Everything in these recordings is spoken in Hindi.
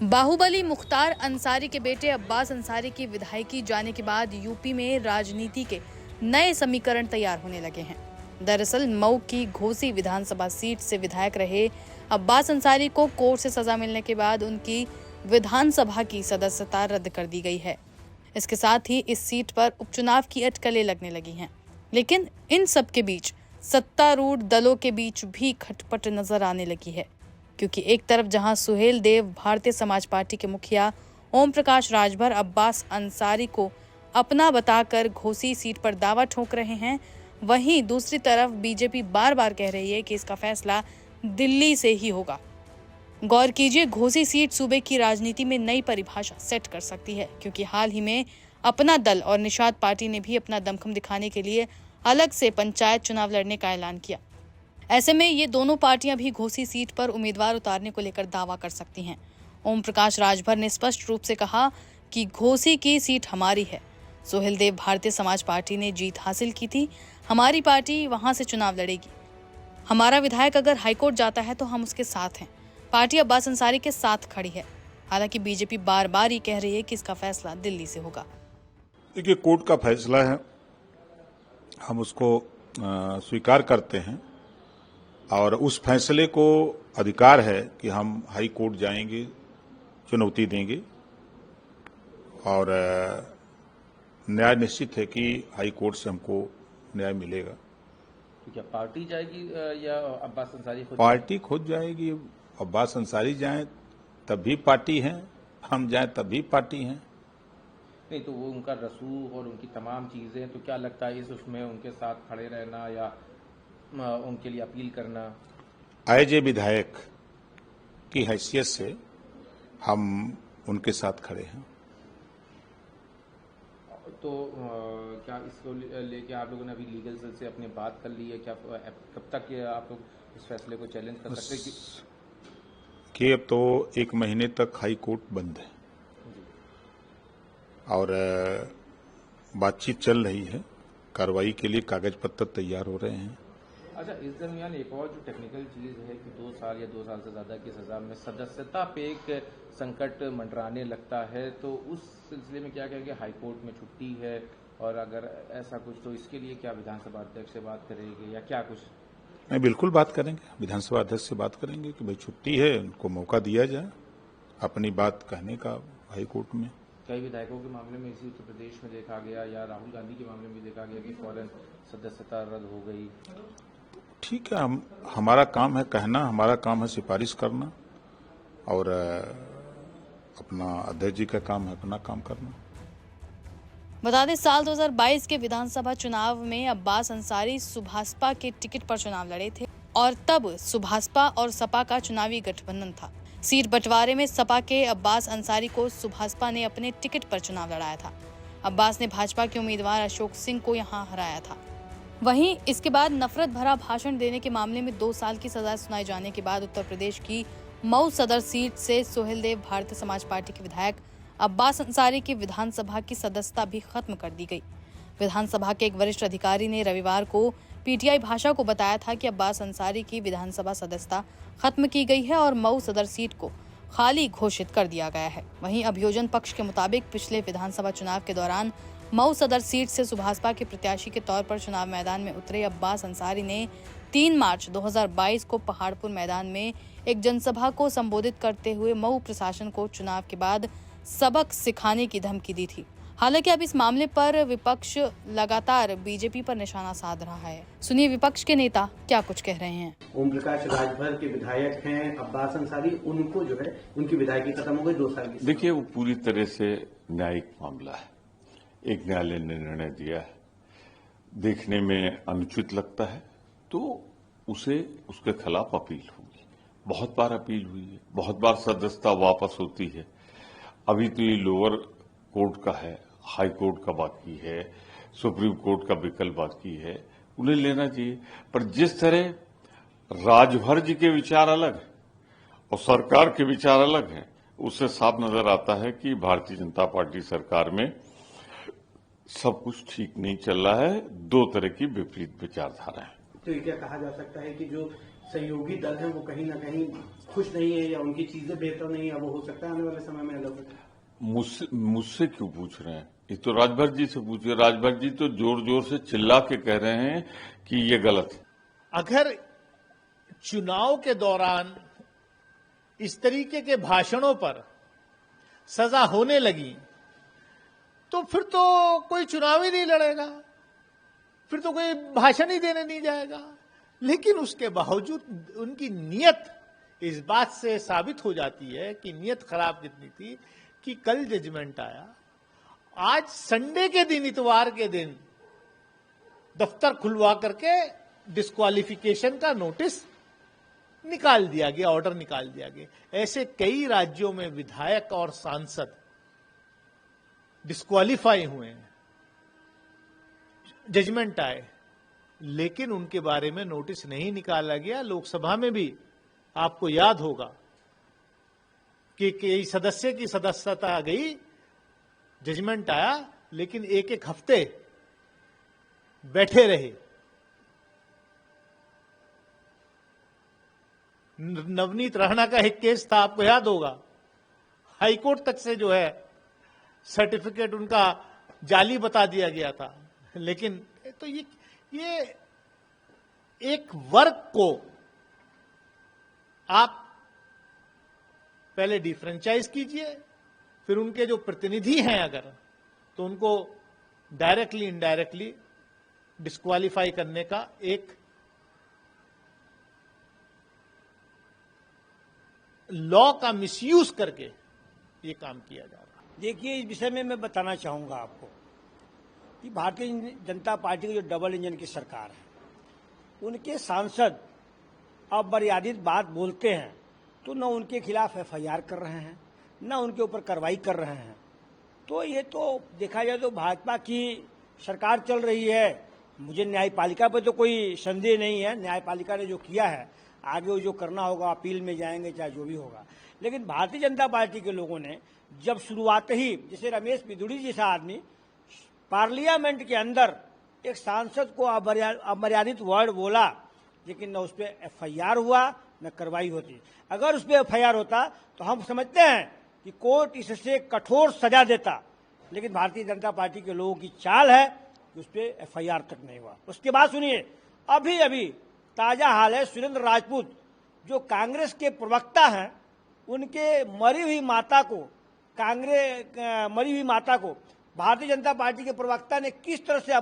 बाहुबली मुख्तार अंसारी के बेटे अब्बास अंसारी की विधायकी जाने के बाद यूपी में राजनीति के नए समीकरण तैयार होने लगे हैं। दरअसल मऊ की घोसी विधानसभा सीट से विधायक रहे अब्बास अंसारी को कोर्ट से सजा मिलने के बाद उनकी विधानसभा की सदस्यता रद्द कर दी गई है। इसके साथ ही इस सीट पर उपचुनाव की अटकलें लगने लगी हैं। लेकिन इन सब के बीच सत्तारूढ़ दलों के बीच भी खटपट नजर आने लगी है, क्योंकि एक तरफ जहां सुहेल देव भारतीय समाज पार्टी के मुखिया ओम प्रकाश राजभर अब्बास अंसारी को अपना बताकर घोसी सीट पर दावा ठोक रहे हैं, वहीं दूसरी तरफ बीजेपी बार बार कह रही है कि इसका फैसला दिल्ली से ही होगा। गौर कीजिए, घोसी सीट सूबे की राजनीति में नई परिभाषा सेट कर सकती है, क्योंकि हाल ही में अपना दल और निषाद पार्टी ने भी अपना दमखम दिखाने के लिए अलग से पंचायत चुनाव लड़ने का ऐलान किया। ऐसे में ये दोनों पार्टियां भी घोसी सीट पर उम्मीदवार उतारने को लेकर दावा कर सकती हैं। ओम प्रकाश राजभर ने स्पष्ट रूप से कहा कि घोसी की सीट हमारी है। सुहेल देव भारतीय समाज पार्टी ने जीत हासिल की थी, हमारी पार्टी वहां से चुनाव लड़ेगी। हमारा विधायक अगर हाईकोर्ट जाता है तो हम उसके साथ हैं। पार्टी अब्बास अंसारी के साथ खड़ी है। हालांकि बीजेपी बार बार ये कह रही है कि इसका फैसला दिल्ली से होगा। देखिए, कोर्ट का फैसला है, हम उसको स्वीकार करते हैं और उस फैसले को अधिकार है कि हम हाई कोर्ट जाएंगे, चुनौती देंगे और न्याय निश्चित है कि हाई कोर्ट से हमको न्याय मिलेगा। तो क्या पार्टी जाएगी या अब्बास अंसारी खुद? पार्टी खुद जाएगी। अब्बास अंसारी जाएं तब भी पार्टी है, हम जाएं तब भी पार्टी है। नहीं तो वो उनका रसूख और उनकी तमाम चीजें, तो क्या लगता है इस उसमें उनके साथ खड़े रहना या उनके लिए अपील करना? एज ए विधायक की हैसियत से हम उनके साथ खड़े हैं। तो क्या इसको लेके आप लोगों ने अभी लीगल सेल से अपनी बात कर ली है? क्या कब तक आप लोग इस फैसले को चैलेंज कर सकते हैं कि अब तो 1 महीने तक हाई कोर्ट बंद है और बातचीत चल रही है। कार्रवाई के लिए कागज पत्र तैयार हो रहे हैं। अच्छा, इस दरमियान एक और जो टेक्निकल चीज है कि 2 साल या 2 साल से ज्यादा की सजा में सदस्यता पे एक संकट मंडराने लगता है, तो उस सिलसिले में क्या कहेंगे? हाई कोर्ट में छुट्टी है और अगर ऐसा कुछ, तो इसके लिए क्या विधानसभा अध्यक्ष से बात करेंगे या क्या कुछ? नहीं, बिल्कुल बात करेंगे। विधानसभा अध्यक्ष से बात करेंगे कि भाई छुट्टी है, उनको मौका दिया जाए अपनी बात कहने का हाई कोर्ट में। कई विधायकों के मामले में इसी उत्तर प्रदेश में देखा गया या राहुल गांधी के मामले में देखा गया कि फौरन सदस्यता रद्द हो गई। ठीक है, हमारा काम है कहना, हमारा काम है सिफारिश करना और अपना अध्यक्ष जी का काम है अपना काम करना। बता दें, साल 2022 के विधानसभा चुनाव में अब्बास अंसारी सुभासपा के टिकट पर चुनाव लड़े थे और तब सुभासपा और सपा का चुनावी गठबंधन था। सीट बंटवारे में सपा के अब्बास अंसारी को सुभासपा ने अपने टिकट पर चुनाव लड़ाया था। अब्बास ने भाजपा के उम्मीदवार अशोक सिंह को यहां हराया था। वहीं इसके बाद नफरत भरा भाषण देने के मामले में 2 साल की सजा सुनाए जाने के बाद उत्तर प्रदेश की मऊ सदर सीट से सुहेल देव भारतीय समाज पार्टी के विधायक अब्बास अंसारी की विधानसभा की सदस्यता भी खत्म कर दी गई। विधानसभा के एक वरिष्ठ अधिकारी ने रविवार को पीटीआई भाषा को बताया था कि अब्बास अंसारी की विधानसभा सदस्यता खत्म की गई है और मऊ सदर सीट को खाली घोषित कर दिया गया है। वहीं अभियोजन पक्ष के मुताबिक पिछले विधानसभा चुनाव के दौरान मऊ सदर सीट से सुभासपा के प्रत्याशी के तौर पर चुनाव मैदान में उतरे अब्बास अंसारी ने 3 मार्च 2022 को पहाड़पुर मैदान में एक जनसभा को संबोधित करते हुए मऊ प्रशासन को चुनाव के बाद सबक सिखाने की धमकी दी थी। हालांकि अब इस मामले पर विपक्ष लगातार बीजेपी पर निशाना साध रहा है। सुनिए विपक्ष के नेता क्या कुछ कह रहे हैं। ओम प्रकाश राजभर के विधायक हैं अब्बास अंसारी, उनको जो है उनकी विधायकी खत्म हो गई 2 साल की। देखिए, वो पूरी तरह से न्यायिक मामला है। एक न्यायालय ने निर्णय दिया है, देखने में अनुचित लगता है तो उसे उसके खिलाफ अपील होगी। बहुत बार अपील हुई है, बहुत बार सदस्यता वापस होती है। अभी तो ये लोअर कोर्ट का है, हाई कोर्ट का बाकी है, सुप्रीम कोर्ट का विकल्प बाकी है, उन्हें लेना चाहिए। पर जिस तरह राजभर जी के विचार अलग है और सरकार के विचार अलग है, उससे साफ नजर आता है कि भारतीय जनता पार्टी सरकार में सब कुछ ठीक नहीं चल रहा है। 2 तरह की विपरीत विचारधारा है। तो ये क्या कहा जा सकता है कि जो सहयोगी दल हैं वो कहीं ना कहीं खुश नहीं है या उनकी चीजें बेहतर नहीं है, वो हो सकता है आने वाले समय में अलग हो। मुझसे क्यों पूछ रहे हैं? ये तो राजभर जी से पूछिए। राजभर जी तो जोर जोर से चिल्ला के कह रहे हैं कि ये गलत है। अगर चुनाव के दौरान इस तरीके के भाषणों पर सजा होने लगी तो फिर तो कोई चुनाव ही नहीं लड़ेगा, फिर तो कोई भाषण ही देने नहीं जाएगा। लेकिन उसके बावजूद उनकी नीयत इस बात से साबित हो जाती है कि नीयत खराब कितनी थी कि कल जजमेंट आया, आज संडे के दिन, इतवार के दिन दफ्तर खुलवा करके डिस्क्वालिफिकेशन का नोटिस निकाल दिया गया, ऑर्डर निकाल दिया गया। ऐसे कई राज्यों में विधायक और सांसद डिस्क्वालीफाई हुए हैं, जजमेंट आए, लेकिन उनके बारे में नोटिस नहीं निकाला गया। लोकसभा में भी आपको याद होगा कि कई सदस्य की सदस्यता गई, जजमेंट आया, लेकिन एक एक हफ्ते बैठे रहे। नवनीत राणा का एक केस था, आपको याद होगा, हाईकोर्ट तक से जो है सर्टिफिकेट उनका जाली बता दिया गया था। लेकिन तो ये एक वर्ग को आप पहले डिफ्रेंचाइज कीजिए, फिर उनके जो प्रतिनिधि हैं अगर, तो उनको डायरेक्टली इनडायरेक्टली डिस्क्वालीफाई करने का एक लॉ का मिसयूज करके ये काम किया जा रहा है। देखिए, इस विषय में मैं बताना चाहूंगा आपको कि भारतीय जनता पार्टी की जो डबल इंजन की सरकार है, उनके सांसद अमर्यादित बात बोलते हैं तो न उनके खिलाफ एफआईआर कर रहे हैं, न उनके ऊपर कार्रवाई कर रहे हैं। तो ये तो देखा जाए तो भाजपा की सरकार चल रही है। मुझे न्यायपालिका पर तो कोई संदेह नहीं है, न्यायपालिका ने जो किया है, आगे वो जो करना होगा अपील में जाएंगे, चाहे जो भी होगा। लेकिन भारतीय जनता पार्टी के लोगों ने जब शुरुआत ही, जैसे रमेश पिदुड़ी जैसा आदमी पार्लियामेंट के अंदर एक सांसद को अमर्यादित वर्ड बोला, लेकिन न उस पर एफआईआर हुआ न कार्रवाई होती। अगर उस पर एफआईआर होता तो हम समझते हैं कि कोर्ट इससे कठोर सजा देता, लेकिन भारतीय जनता पार्टी के लोगों की चाल है कि उस पर एफआईआर तक नहीं हुआ। उसके बाद सुनिए, अभी अभी ताजा हाल है, सुरेंद्र राजपूत जो कांग्रेस के प्रवक्ता हैं, उनके मरी हुई माता को भारतीय जनता पार्टी के प्रवक्ता ने किस तरह से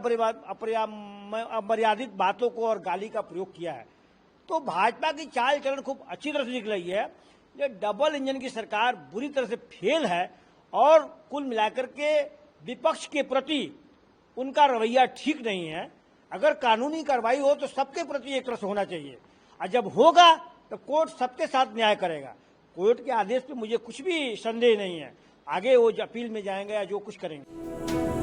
अमर्यादित बातों को और गाली का प्रयोग किया है। तो भाजपा की चाल चलन खूब अच्छी तरह से दिख रही है। ये डबल इंजन की सरकार बुरी तरह से फेल है और कुल मिलाकर के विपक्ष के प्रति उनका रवैया ठीक नहीं है। अगर कानूनी कार्रवाई हो तो सबके प्रति एक तरह से होना चाहिए, और जब होगा तो कोर्ट सबके साथ न्याय करेगा। कोर्ट के आदेश पे मुझे कुछ भी संदेह नहीं है, आगे वो अपील में जाएंगे या जो कुछ करेंगे।